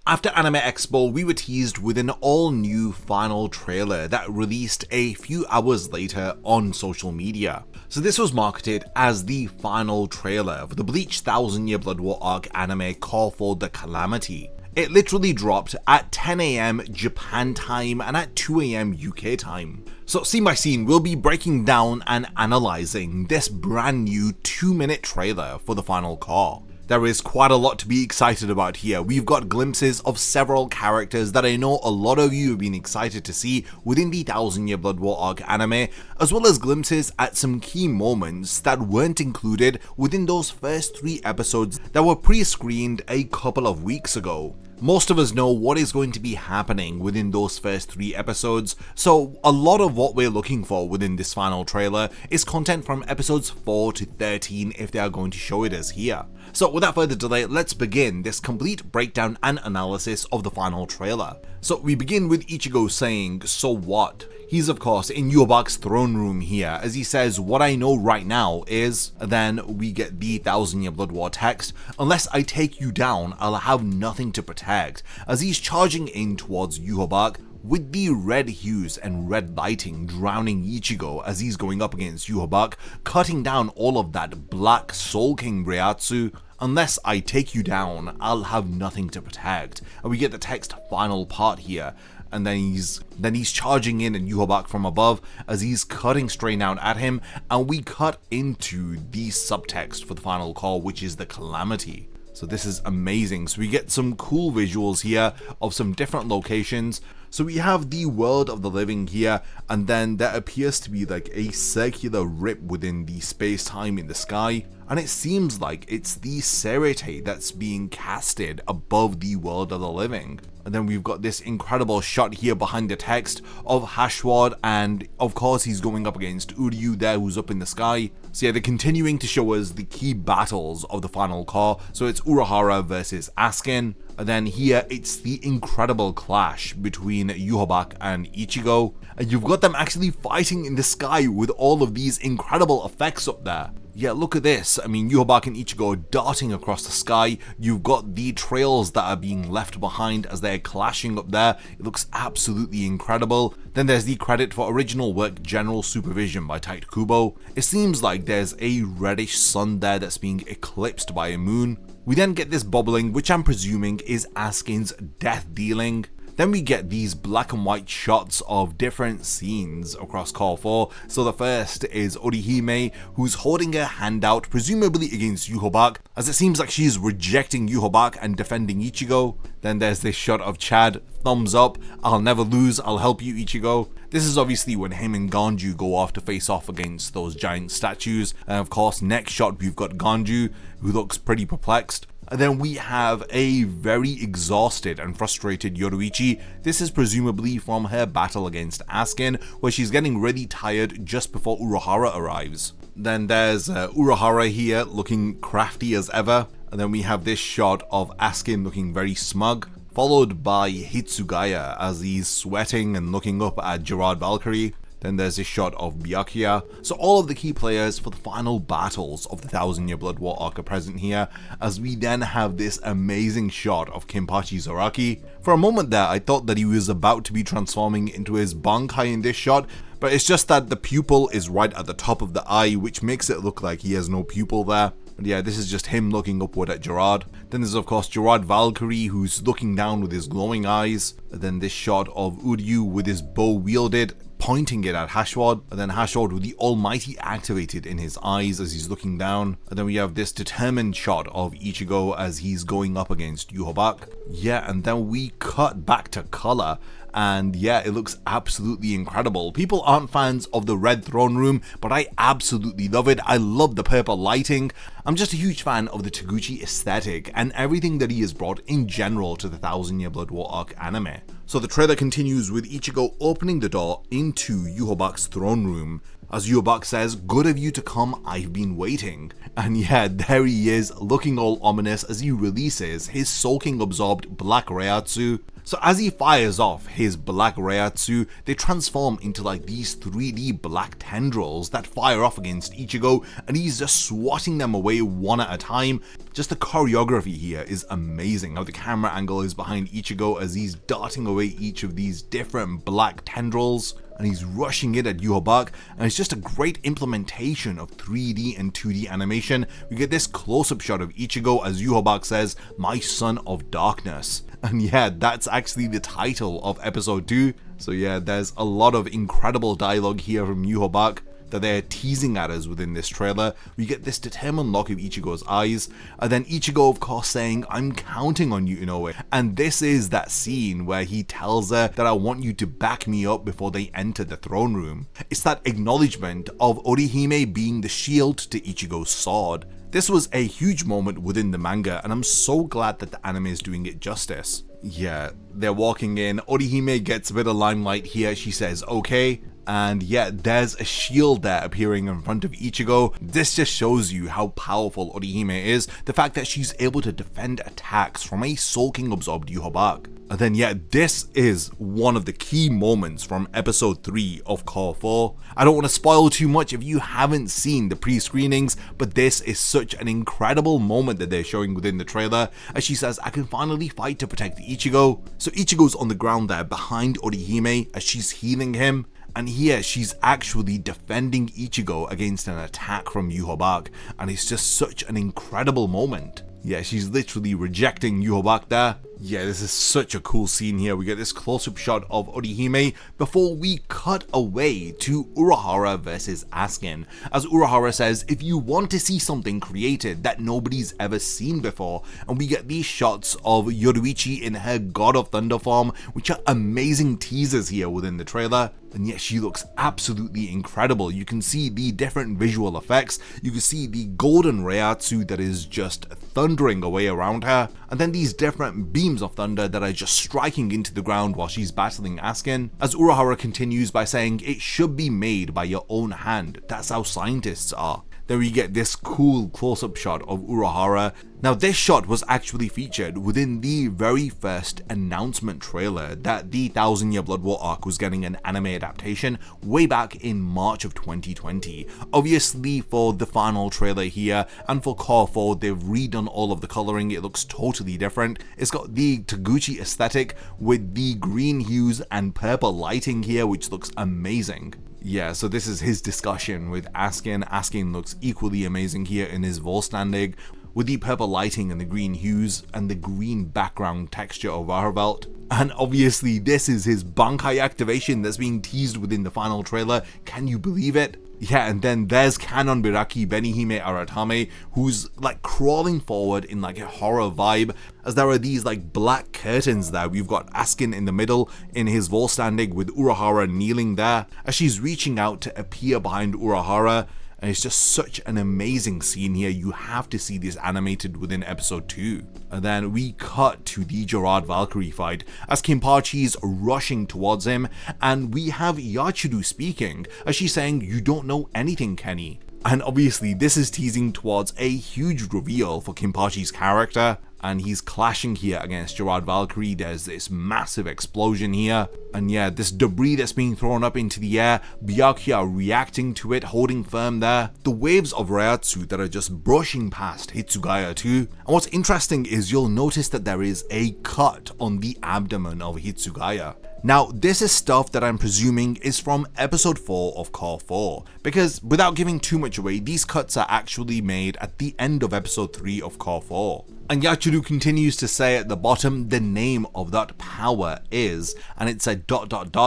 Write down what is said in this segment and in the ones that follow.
After Anime Expo, we were teased with an all-new final trailer that released a few hours later on social media. So this was marketed as the final trailer for the Bleach 1000-Year Blood War arc anime Call for the Calamity. It literally dropped at 10 AM Japan time and at 2 AM UK time. So scene by scene, we'll be breaking down and analysing this brand new 2-minute trailer for the final call. There is quite a lot to be excited about here. We've got glimpses of several characters that I know a lot of you have been excited to see within the 1000-Year Blood War arc anime, as well as glimpses at some key moments that weren't included within those first 3 episodes that were pre-screened a couple of weeks ago. Most of us know what is going to be happening within those first 3 episodes, so a lot of what we're looking for within this final trailer is content from episodes 4 to 13 if they are going to show it us here. So without further delay, let's begin this complete breakdown and analysis of the final trailer. So we begin with Ichigo saying, "So what?" He's of course in Yobak's throne room here as he says, "What I know right now is," then we get the 1000-Year Blood War text, "Unless I take you down, I'll have nothing to protect," as he's charging in towards Yobak with the red hues and red lighting drowning Ichigo as he's going up against Yobak, cutting down all of that black Soul King Reiatsu. "Unless I take you down, I'll have nothing to protect," and we get the text final part here. And then he's charging in at Yobak from above as he's cutting straight down at him, and we cut into the subtext for the final call, which is the Calamity. So this is amazing. So we get some cool visuals here of some different locations. So we have the world of the living here, and then there appears to be like a circular rip within the space-time in the sky, and it seems like it's the Serete that's being casted above the world of the living. And then we've got this incredible shot here behind the text of Haschwalth, and of course he's going up against Uryu there, who's up in the sky. So yeah, they're continuing to show us the key battles of the final call. So it's Urahara versus Askin. And then here it's the incredible clash between Yobak and Ichigo. And you've got them actually fighting in the sky with all of these incredible effects up there. Yeah, look at this. I mean, Yobak and Ichigo are darting across the sky. You've got the trails that are being left behind as they're clashing up there. It looks absolutely incredible. Then there's the credit for original work general supervision by Tite Kubo. It seems like there's a reddish sun there that's being eclipsed by a moon. We then get this bubbling, which I'm presuming is Askin's death dealing. Then we get these black and white shots of different scenes across Call 4. So the first is Orihime, who's holding her hand out, presumably against Yobak, as it seems like she's rejecting Yobak and defending Ichigo. Then there's this shot of Chad, thumbs up, "I'll never lose, I'll help you, Ichigo." This is obviously when him and Ganju go off to face off against those giant statues. And of course, next shot we've got Ganju, who looks pretty perplexed. And then we have a very exhausted and frustrated Yoruichi. This is presumably from her battle against Askin, where she's getting really tired just before Urahara arrives. Then there's Urahara here looking crafty as ever. And then we have this shot of Askin looking very smug, followed by Hitsugaya as he's sweating and looking up at Gerard Valkyrie. Then there's this shot of Byakuya. So all of the key players for the final battles of the 1000-Year Blood War arc are present here, as we then have this amazing shot of Kenpachi Zaraki. For a moment there, I thought that he was about to be transforming into his Bankai in this shot, but it's just that the pupil is right at the top of the eye, which makes it look like he has no pupil there. But yeah, this is just him looking upward at Gerard. Then there's of course Gerard Valkyrie, who's looking down with his glowing eyes. And then this shot of Uryu with his bow wielded, pointing it at Haschwalth, and then Haschwalth with the Almighty activated in his eyes as he's looking down. And then we have this determined shot of Ichigo as he's going up against Yobak. Yeah, and then we cut back to color, and yeah, it looks absolutely incredible. People aren't fans of the red throne room, but I absolutely love it. I love the purple lighting. I'm just a huge fan of the Taguchi aesthetic and everything that he has brought in general to the 1000-Year Blood War arc anime. So the trailer continues with Ichigo opening the door into Yobak's throne room. As Yobak says, "Good of you to come, I've been waiting." And yeah, there he is, looking all ominous as he releases his soaking absorbed black Reiatsu. So as he fires off his black Reiatsu, they transform into like these 3D black tendrils that fire off against Ichigo, and he's just swatting them away one at a time. Just the choreography here is amazing, how the camera angle is behind Ichigo as he's darting away each of these different black tendrils, and he's rushing it at Yhwach, and it's just a great implementation of 3D and 2D animation. We get this close-up shot of Ichigo as Yhwach says, "My son of darkness." And yeah, that's actually the title of episode 2. So yeah, there's a lot of incredible dialogue here from Yhwach that they're teasing at us within this trailer. We get this determined look of Ichigo's eyes, and then Ichigo of course saying, "I'm counting on you, Inoue." And this is that scene where he tells her that I want you to back me up before they enter the throne room. It's that acknowledgement of Orihime being the shield to Ichigo's sword. This was a huge moment within the manga, and I'm so glad that the anime is doing it justice. Yeah, they're walking in, Orihime gets a bit of limelight here, she says okay, and yeah, there's a shield there appearing in front of Ichigo. This just shows you how powerful Orihime is, the fact that she's able to defend attacks from a Soul King absorbed Yhwach. And then yeah, this is one of the key moments from episode 3 of Cour 4. I don't want to spoil too much if you haven't seen the pre-screenings, but this is such an incredible moment that they're showing within the trailer, as she says, "I can finally fight to protect Ichigo." So Ichigo's on the ground there behind Orihime as she's healing him, and here she's actually defending Ichigo against an attack from Yhwach, and it's just such an incredible moment. Yeah, she's literally rejecting Yhwach there. Yeah, this is such a cool scene here. We get this close-up shot of Orihime before we cut away to Urahara versus Askin. As Urahara says, "If you want to see something created that nobody's ever seen before," and we get these shots of Yoruichi in her God of Thunder form, which are amazing teasers here within the trailer. And yet she looks absolutely incredible. You can see the different visual effects. You can see the golden Reiatsu that is just thundering away around her. And then these different beams of thunder that are just striking into the ground while she's battling Askin. As Urahara continues by saying, "It should be made by your own hand. That's how scientists are." Then we get this cool close-up shot of Urahara. Now this shot was actually featured within the very first announcement trailer that the 1000 Year Blood War arc was getting an anime adaptation way back in March of 2020. Obviously for the final trailer here and for Cour 4, they've redone all of the coloring. It looks totally different. It's got the Taguchi aesthetic with the green hues and purple lighting here, which looks amazing. Yeah, so this is his discussion with Askin. Askin looks equally amazing here in his Volstandig, with the purple lighting and the green hues and the green background texture of Arvelt. And obviously this is his Bankai activation that's being teased within the final trailer. Can you believe it? Yeah, and then there's Kanon Biraki Benihime Aratame, who's like crawling forward in like a horror vibe, as there are these like black curtains there. We've got Askin in the middle in his Volstandig with Urahara kneeling there as she's reaching out to appear behind Urahara. And it's just such an amazing scene here. You have to see this animated within episode 2. And then we cut to the Gerard Valkyrie fight as Kinpachi's rushing towards him, and we have Yachiro speaking as she's saying, "You don't know anything, Kenny." And obviously this is teasing towards a huge reveal for Kinpachi's character, and he's clashing here against Gerard Valkyrie. There's this massive explosion here, and yeah, this debris that's being thrown up into the air, Byakuya reacting to it, holding firm there. The waves of Reiatsu that are just brushing past Hitsugaya too. And what's interesting is you'll notice that there is a cut on the abdomen of Hitsugaya. Now, this is stuff that I'm presuming is from episode 4 of Cour 4, because without giving too much away, these cuts are actually made at the end of episode 3 of Cour 4. And Yachiro continues to say at the bottom the name of that power is, and it's a ...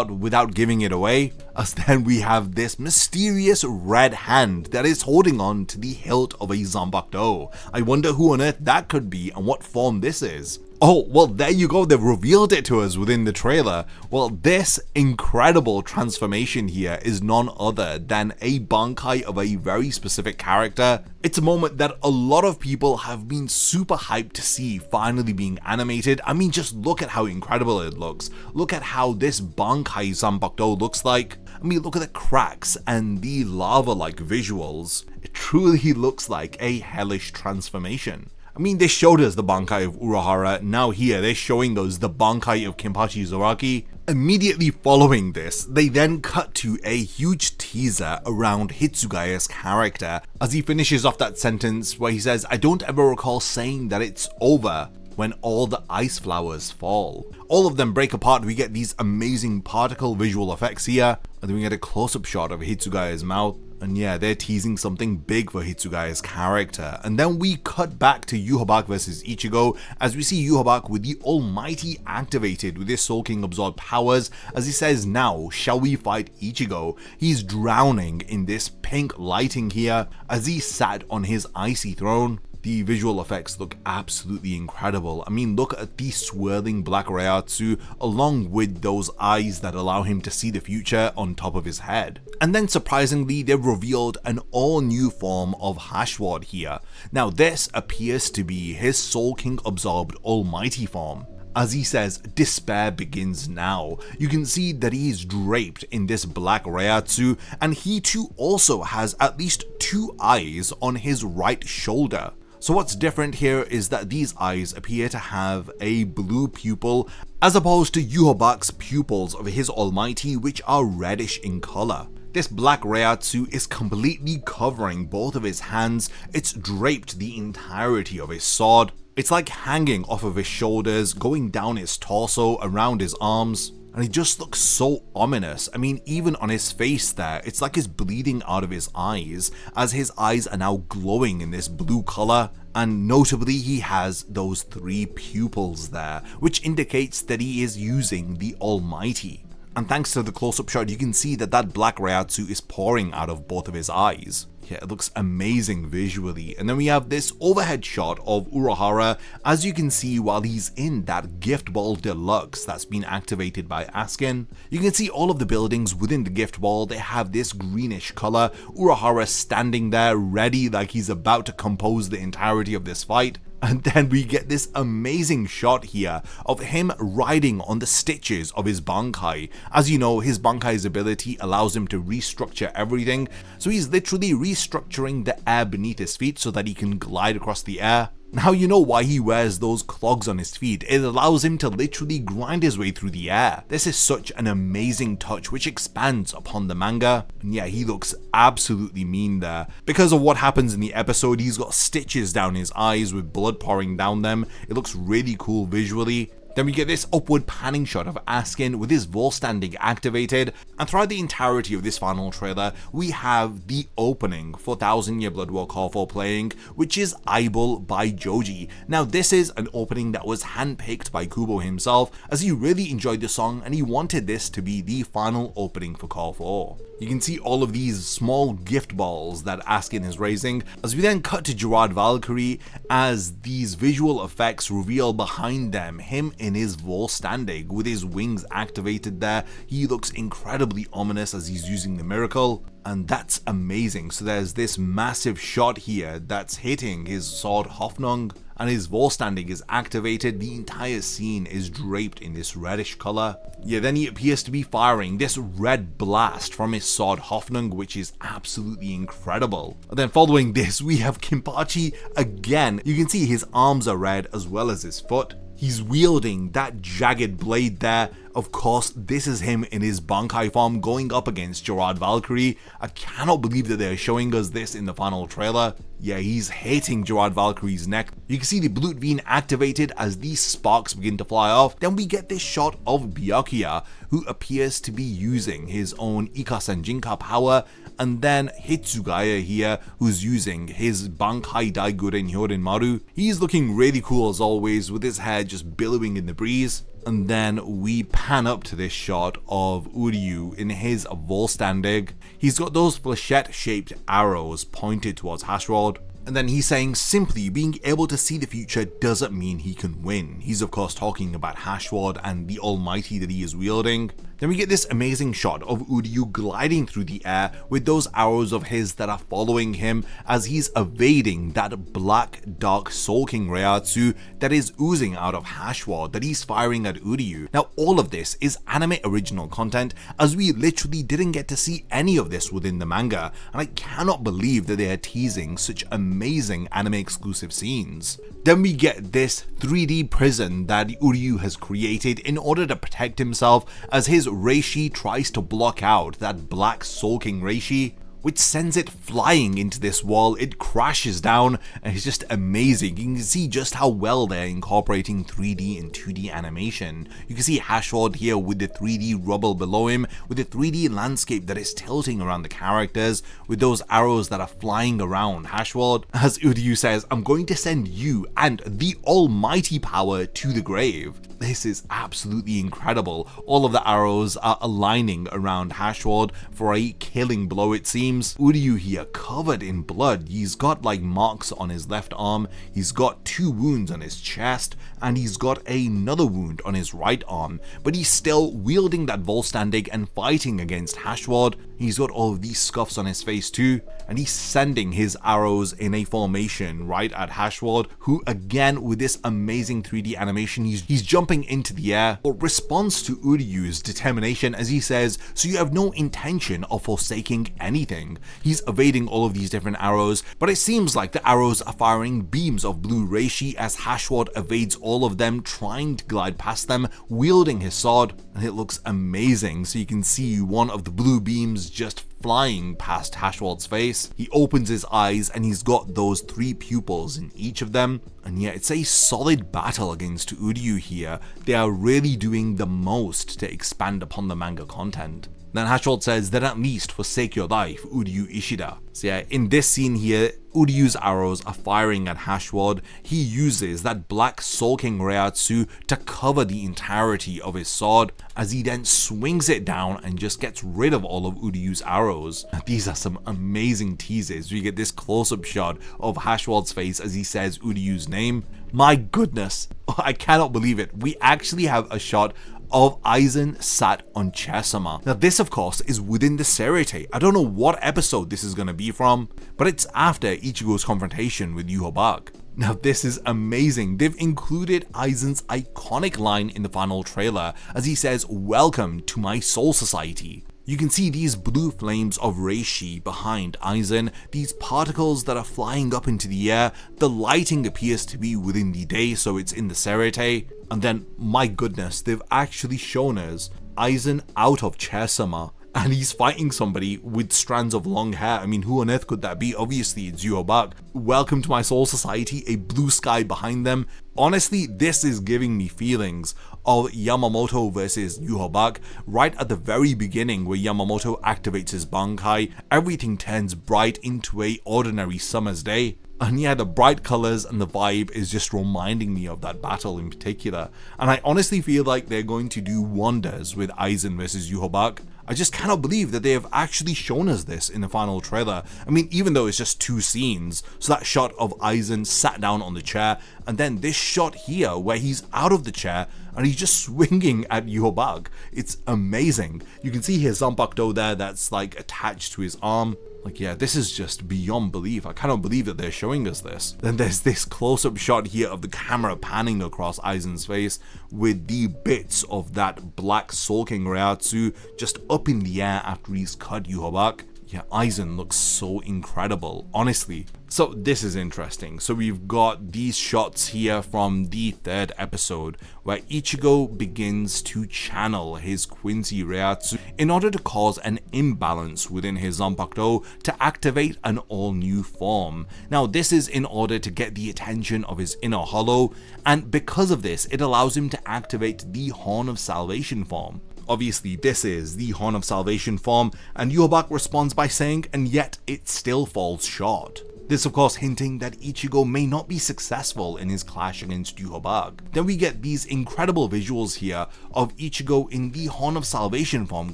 without giving it away, as then we have this mysterious red hand that is holding on to the hilt of a Zanbakudo. I wonder who on earth that could be and what form this is. Oh, well there you go, they've revealed it to us within the trailer. Well, this incredible transformation here is none other than a Bankai of a very specific character. It's a moment that a lot of people have been super hyped to see finally being animated. I mean, just look at how incredible it looks. Look at how this Bankai Zanbakudo looks like. I mean, look at the cracks and the lava-like visuals. It truly looks like a hellish transformation. I mean, they showed us the Bankai of Urahara, now here they're showing us the Bankai of Kenpachi Zoraki. Immediately following this, they then cut to a huge teaser around Hitsugaya's character as he finishes off that sentence where he says, "I don't ever recall saying that it's over when all the ice flowers fall." All of them break apart, we get these amazing particle visual effects here, and then we get a close-up shot of Hitsugaya's mouth. And yeah, they're teasing something big for Hitsugaya's character. And then we cut back to Yhwach versus Ichigo as we see Yhwach with the Almighty activated with his Soul King absorbed powers as he says, "Now, shall we fight Ichigo?" He's drowning in this pink lighting here as he sat on his icy throne. The visual effects look absolutely incredible. I mean, look at the swirling black Reiatsu along with those eyes that allow him to see the future on top of his head. And then surprisingly, they've revealed an all new form of Haschwalth here. Now this appears to be his Soul King absorbed almighty form. As he says, "Despair begins now." You can see that he is draped in this black Reiatsu, and he too also has at least 2 eyes on his right shoulder. So what's different here is that these eyes appear to have a blue pupil as opposed to Yhwach's pupils of his almighty, which are reddish in color. This black Reiatsu is completely covering both of his hands. It's draped the entirety of his sword. It's like hanging off of his shoulders, going down his torso, around his arms. And he just looks so ominous. I mean, even on his face there, it's like he's bleeding out of his eyes, as his eyes are now glowing in this blue color. And notably, he has those 3 pupils there, which indicates that he is using the Almighty. And thanks to the close-up shot, you can see that that black Reiatsu is pouring out of both of his eyes. Yeah, it looks amazing visually. And then we have this overhead shot of Urahara, as you can see while he's in that gift ball deluxe that's been activated by Askin. You can see all of the buildings within the gift ball, they have this greenish color. Urahara standing there ready like he's about to compose the entirety of this fight. And then we get this amazing shot here of him riding on the stitches of his Bankai. As you know, his Bankai's ability allows him to restructure everything, so he's literally restructuring the air beneath his feet so that he can glide across the air. Now you know why he wears those clogs on his feet. It allows him to literally grind his way through the air. This is such an amazing touch which expands upon the manga. And yeah, he looks absolutely mean there. Because of what happens in the episode, he's got stitches down his eyes with blood pouring down them. It looks really cool visually. Then we get this upward panning shot of Askin with his Volstanding activated, and throughout the entirety of this final trailer, we have the opening for 1000 Year Blood War Call for playing, which is Idol by Joji. Now this is an opening that was handpicked by Kubo himself, as he really enjoyed the song and he wanted this to be the final opening for Call 4. You can see all of these small gift balls that Askin is raising, as we then cut to Gerard Valkyrie as these visual effects reveal behind them him in his Volstanding with his wings activated there. He looks incredibly ominous as he's using the miracle, and that's amazing. So there's this massive shot here that's hitting his sword Hoffnung, and his Volstanding is activated. The entire scene is draped in this reddish color. Yeah, then he appears to be firing this red blast from his sword Hoffnung, which is absolutely incredible. And then following this, we have Kenpachi again. You can see his arms are red as well as his foot. He's wielding that jagged blade there. Of course, this is him in his Bankai form going up against Gerard Valkyrie. I cannot believe that they're showing us this in the final trailer. Yeah, he's hitting Gerard Valkyrie's neck. You can see the Blutveen activated as these sparks begin to fly off. Then we get this shot of Byakuya, who appears to be using his own Ika Senjinka power, and then Hitsugaya here, who's using his Bankai Daiguren Hyorin Maru. He's looking really cool as always, with his hair just billowing in the breeze. And then we pan up to this shot of Uryu in his Volstanding. He's got those flechette-shaped arrows pointed towards Haschwalth. And then he's saying simply being able to see the future doesn't mean he can win. He's of course talking about Haschwalth and the almighty that he is wielding. Then we get this amazing shot of Uryu gliding through the air with those arrows of his that are following him as he's evading that black dark Soul King Reiatsu that is oozing out of Haschwalth that he's firing at Uryu. Now all of this is anime original content, as we literally didn't get to see any of this within the manga, and I cannot believe that they are teasing such amazing anime exclusive scenes. Then we get this 3D prison that Uryu has created in order to protect himself as his Reishi tries to block out that black Soul King Reishi, which sends it flying into this wall. It crashes down and it's just amazing. You can see just how well they're incorporating 3D and 2D animation. You can see Haschwalth here with the 3D rubble below him, with the 3D landscape that is tilting around the characters, with those arrows that are flying around Haschwalth. As Uryu says, I'm going to send you and the almighty power to the grave. This is absolutely incredible. All of the arrows are aligning around Haschwalth for a killing blow, it seems. Uryu here covered in blood. He's got like marks on his left arm, he's got 2 wounds on his chest, and he's got another wound on his right arm, but he's still wielding that Volstandig and fighting against Haschwalth. He's got all of these scuffs on his face too, and he's sending his arrows in a formation right at Haschwalth, who again with this amazing 3D animation, he's jumping into the air, but responds to Uryu's determination as he says, so you have no intention of forsaking anything. He's evading all of these different arrows, but it seems like the arrows are firing beams of blue Reishi as Haschwalth evades all of them, trying to glide past them, wielding his sword, and it looks amazing. So you can see one of the blue beams just flying past Haschwalth's face. He opens his eyes and he's got those 3 pupils in each of them. And yeah, it's a solid battle against Uryu here. They are really doing the most to expand upon the manga content. Then Haschwalth says, then at least forsake your life, Uryu Ishida. So yeah, in this scene here, Uryu's arrows are firing at Haschwalth. He uses that black Soul King Reiatsu to cover the entirety of his sword, as he then swings it down and just gets rid of all of Uryu's arrows. These are some amazing teases. We get this close-up shot of Haschwalth's face as he says Uryu's name. My goodness, I cannot believe it. We actually have a shot of Aizen sat on Chair-sama. Now this of course is within the Serite. I don't know what episode this is going to be from, but it's after Ichigo's confrontation with Yhwach. Now this is amazing. They've included Aizen's iconic line in the final trailer as he says, welcome to my soul society. You can see these blue flames of Reishi behind Aizen, these particles that are flying up into the air. The lighting appears to be within the day, so it's in the Serite. And then, my goodness, they've actually shown us Aizen out of Chair-sama, and he's fighting somebody with strands of long hair. I mean, who on earth could that be? Obviously, it's Yhwach. Welcome to my soul society, a blue sky behind them. Honestly, this is giving me feelings of Yamamoto versus Yhwach. Right at the very beginning where Yamamoto activates his Bankai, everything turns bright into a ordinary summer's day. And yeah, the bright colors and the vibe is just reminding me of that battle in particular. And I honestly feel like they're going to do wonders with Aizen versus Yhwach. I just cannot believe that they have actually shown us this in the final trailer. I mean, even though it's just 2 scenes, so that shot of Aizen sat down on the chair, and then this shot here where he's out of the chair and he's just swinging at Yhwach. It's amazing. You can see his Zanpakuto there that's like attached to his arm. Like, yeah, this is just beyond belief. I cannot believe that they're showing us this. Then there's this close-up shot here of the camera panning across Aizen's face with the bits of that black Soul King Reiatsu just up in the air after he's cut Yhwach. Yeah, Aizen looks so incredible, honestly. So this is interesting. So we've got these shots here from the 3rd episode where Ichigo begins to channel his Quincy Reiatsu in order to cause an imbalance within his Zanpakuto to activate an all-new form. Now this is in order to get the attention of his inner hollow, and because of this it allows him to activate the Horn of Salvation form. Obviously this is the Horn of Salvation form, and Yhwach responds by saying, and yet it still falls short. This of course hinting that Ichigo may not be successful in his clash against Yhwach. Then we get these incredible visuals here of Ichigo in the Horn of Salvation form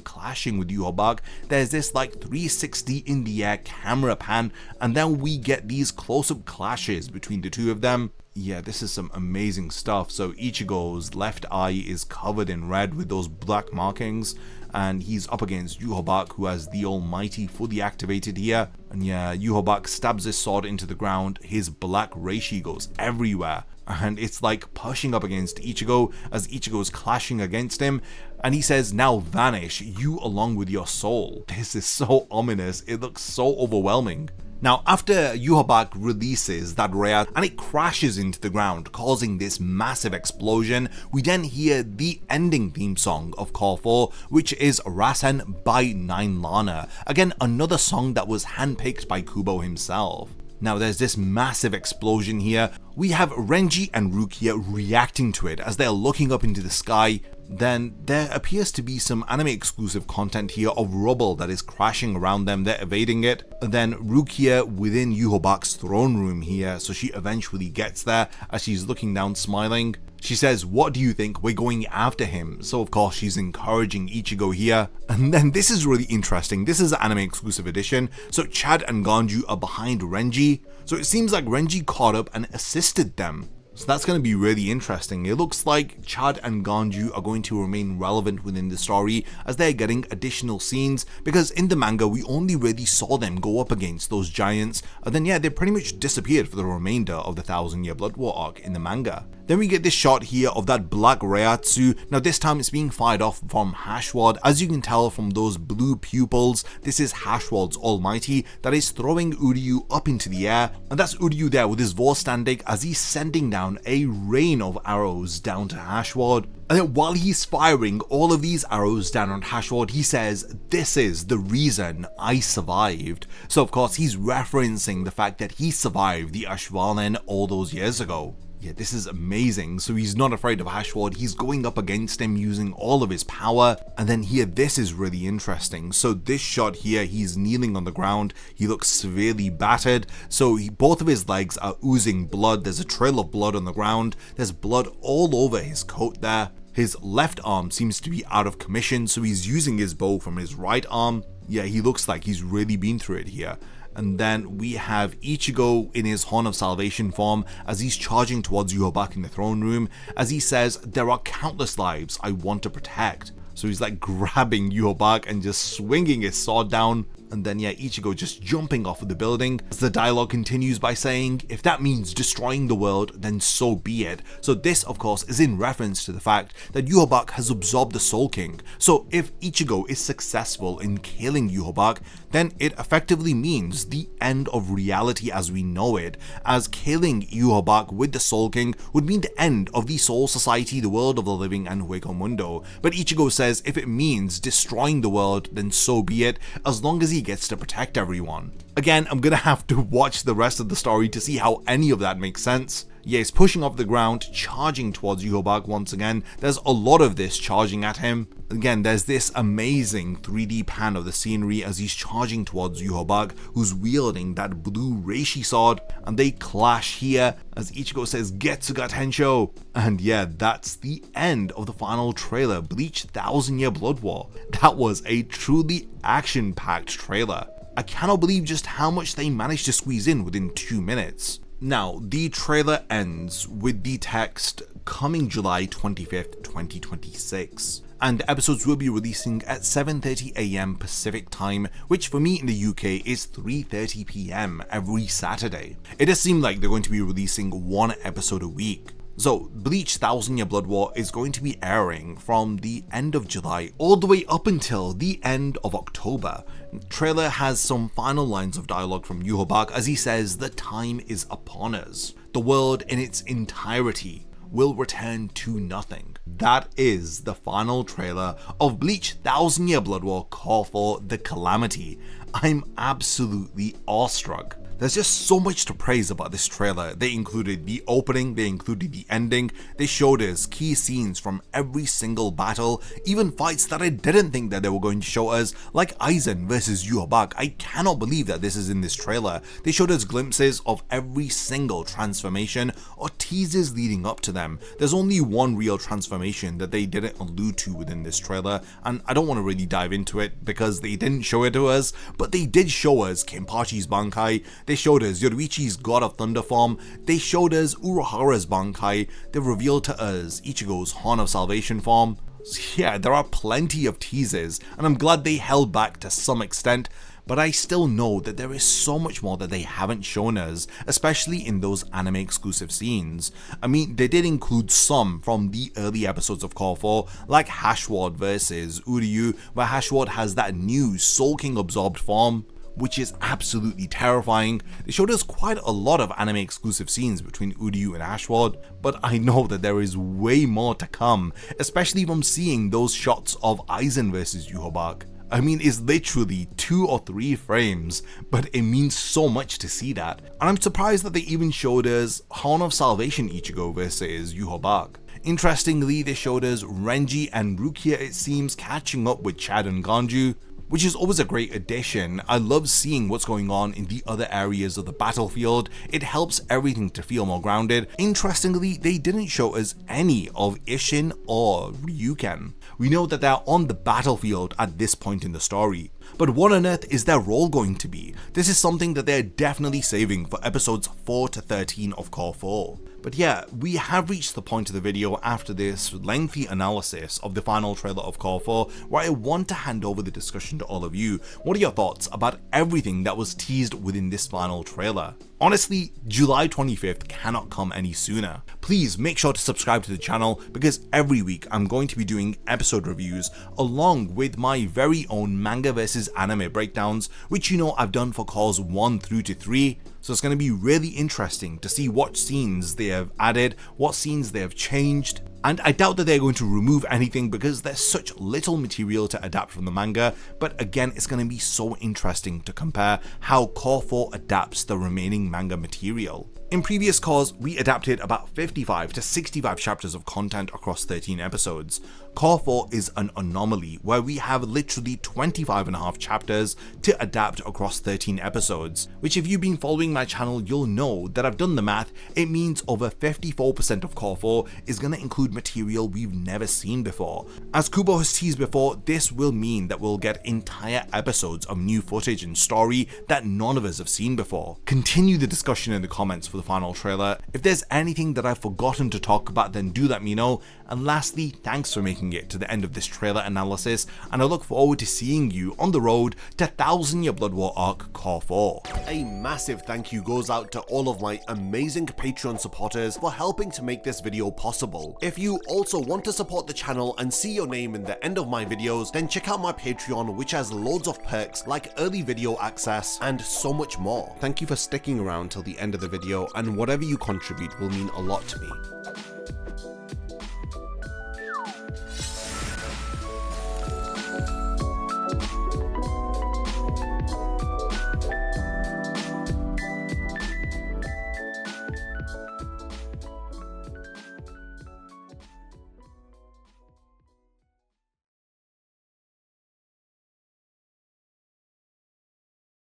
clashing with Yhwach. There's this like 360 in the air camera pan, and then we get these close-up clashes between the two of them. Yeah, this is some amazing stuff. So Ichigo's left eye is covered in red with those black markings, and he's up against Yhwach, who has the Almighty fully activated here. And yeah, Yhwach stabs his sword into the ground, his black reishi goes everywhere, and it's like pushing up against Ichigo as Ichigo's clashing against him, and he says, "Now vanish, you along with your soul." This is so ominous, it looks so overwhelming. Now, after Yhwach releases that ray and it crashes into the ground, causing this massive explosion, we then hear the ending theme song of Core 4, which is Rasen by 9 Lana. Again, another song that was handpicked by Kubo himself. Now there's this massive explosion here. We have Renji and Rukia reacting to it as they're looking up into the sky. Then there appears to be some anime exclusive content here of rubble that is crashing around them, they're evading it. And then Rukia within Yhwach's throne room here, so she eventually gets there as she's looking down smiling. She says, "What do you think? We're going after him." So of course she's encouraging Ichigo here. And then this is really interesting, this is an anime exclusive edition. So Chad and Ganju are behind Renji, so it seems like Renji caught up and assisted them. So that's going to be really interesting. It looks like Chad and Ganju are going to remain relevant within the story as they're getting additional scenes, because in the manga we only really saw them go up against those giants, and then yeah, they pretty much disappeared for the remainder of the 1000-year Blood War arc in the manga. Then we get this shot here of that black Reiatsu. Now this time it's being fired off from Haschwalth. As you can tell from those blue pupils, this is Haschwalth's Almighty that is throwing Uryu up into the air, and that's Uryu there with his Vorstandig as he's sending down a rain of arrows down to Haschwalth. And then while he's firing all of these arrows down on Haschwalth, he says, "This is the reason I survived." So of course he's referencing the fact that he survived the Ashvalnen all those years ago. Yeah, this is amazing. So he's not afraid of Haschwalth, he's going up against him using all of his power. And then here, this is really interesting. So this shot here, he's kneeling on the ground, he looks severely battered. So both of his legs are oozing blood, there's a trail of blood on the ground, there's blood all over his coat there. His left arm seems to be out of commission, so he's using his bow from his right arm. Yeah, he looks like he's really been through it here. And then we have Ichigo in his Horn of Salvation form as he's charging towards Yhwach in the throne room, as he says, "There are countless lives I want to protect." So he's like grabbing Yhwach and just swinging his sword down. And then yeah, Ichigo just jumping off of the building as the dialogue continues by saying, "If that means destroying the world, then so be it." So this of course is in reference to the fact that Yhwach has absorbed the Soul King. So if Ichigo is successful in killing Yhwach, then it effectively means the end of reality as we know it, as killing Yhwach with the Soul King would mean the end of the Soul Society, the world of the living, and Hueco Mundo. But Ichigo says if it means destroying the world, then so be it, as long as he gets to protect everyone. Again, I'm gonna have to watch the rest of the story to see how any of that makes sense. Yeah, he's pushing off the ground, charging towards Yhwach once again. There's a lot of this charging at him. Again, there's this amazing 3D pan of the scenery as he's charging towards Yhwach, who's wielding that blue reishi sword, and they clash here as Ichigo says, "Getsuga Tensho." And yeah, that's the end of the final trailer, Bleach 1000-Year Blood War. That was a truly action-packed trailer. I cannot believe just how much they managed to squeeze in within 2 minutes. Now, the trailer ends with the text, "Coming July 25th, 2026. And episodes will be releasing at 7:30 AM Pacific time, which for me in the UK is 3:30 PM every Saturday. It does seem like they're going to be releasing one episode a week. So Bleach 1000-Year Blood War is going to be airing from the end of July all the way up until the end of October. The trailer has some final lines of dialogue from Yhwach as he says, "The time is upon us. The world in its entirety will return to nothing." That is the final trailer of Bleach 1000-Year Blood War Core 4 The Calamity. I'm absolutely awestruck. There's just so much to praise about this trailer. They included the opening, they included the ending, they showed us key scenes from every single battle, even fights that I didn't think that they were going to show us, like Aizen versus Yhwach. I cannot believe that this is in this trailer. They showed us glimpses of every single transformation or teases leading up to them. There's only one real transformation that they didn't allude to within this trailer, and I don't want to really dive into it because they didn't show it to us, but they did show us Kenpachi's Bankai. They showed us Yoruichi's God of Thunder form, they showed us Urahara's Bankai, they revealed to us Ichigo's Horn of Salvation form. So yeah, there are plenty of teasers, and I'm glad they held back to some extent, but I still know that there is so much more that they haven't shown us, especially in those anime exclusive scenes. I mean, they did include some from the early episodes of Cour 4, like Haschwalth versus Uryu, where Haschwalth has that new Soul King absorbed form, which is absolutely terrifying. They showed us quite a lot of anime exclusive scenes between Uryu and Haschwalth, but I know that there is way more to come, especially from seeing those shots of Aizen versus Yhwach. I mean, it's literally 2 or 3 frames, but it means so much to see that. And I'm surprised that they even showed us Horn of Salvation Ichigo versus Yhwach. Interestingly, they showed us Renji and Rukia, it seems, catching up with Chad and Ganju, which is always a great addition. I love seeing what's going on in the other areas of the battlefield. It helps everything to feel more grounded. Interestingly, they didn't show us any of Isshin or Ryuken. We know that they're on the battlefield at this point in the story, but what on earth is their role going to be? This is something that they're definitely saving for episodes 4 to 13 of Cour 4. But yeah, we have reached the point of the video after this lengthy analysis of the final trailer of Cour 4, where I want to hand over the discussion to all of you. What are your thoughts about everything that was teased within this final trailer? Honestly, July 25th cannot come any sooner. Please make sure to subscribe to the channel, because every week I'm going to be doing episode reviews along with my very own manga versus anime breakdowns, which you know I've done for Cours 1 through to 3. So it's going to be really interesting to see what scenes they have added, what scenes they have changed, and I doubt that they're going to remove anything because there's such little material to adapt from the manga, but again, it's going to be so interesting to compare how Cour 4 adapts the remaining manga material. In previous cours, we adapted about 55 to 65 chapters of content across 13 episodes. Cour 4 is an anomaly where we have literally 25.5 chapters to adapt across 13 episodes, which if you've been following my channel, you'll know that I've done the math. It means over 54% of Cour 4 is going to include material we've never seen before. As Kubo has teased before, this will mean that we'll get entire episodes of new footage and story that none of us have seen before. Continue the discussion in the comments for the final trailer. If there's anything that I've forgotten to talk about, then do let me know. And lastly, thanks for making it to the end of this trailer analysis, and I look forward to seeing you on the road to 1000 Year Blood War Arc Cour 4. A massive thank you goes out to all of my amazing Patreon supporters for helping to make this video possible. If you also want to support the channel and see your name in the end of my videos, then check out my Patreon, which has loads of perks like early video access and so much more. Thank you for sticking around till the end of the video, and whatever you contribute will mean a lot to me.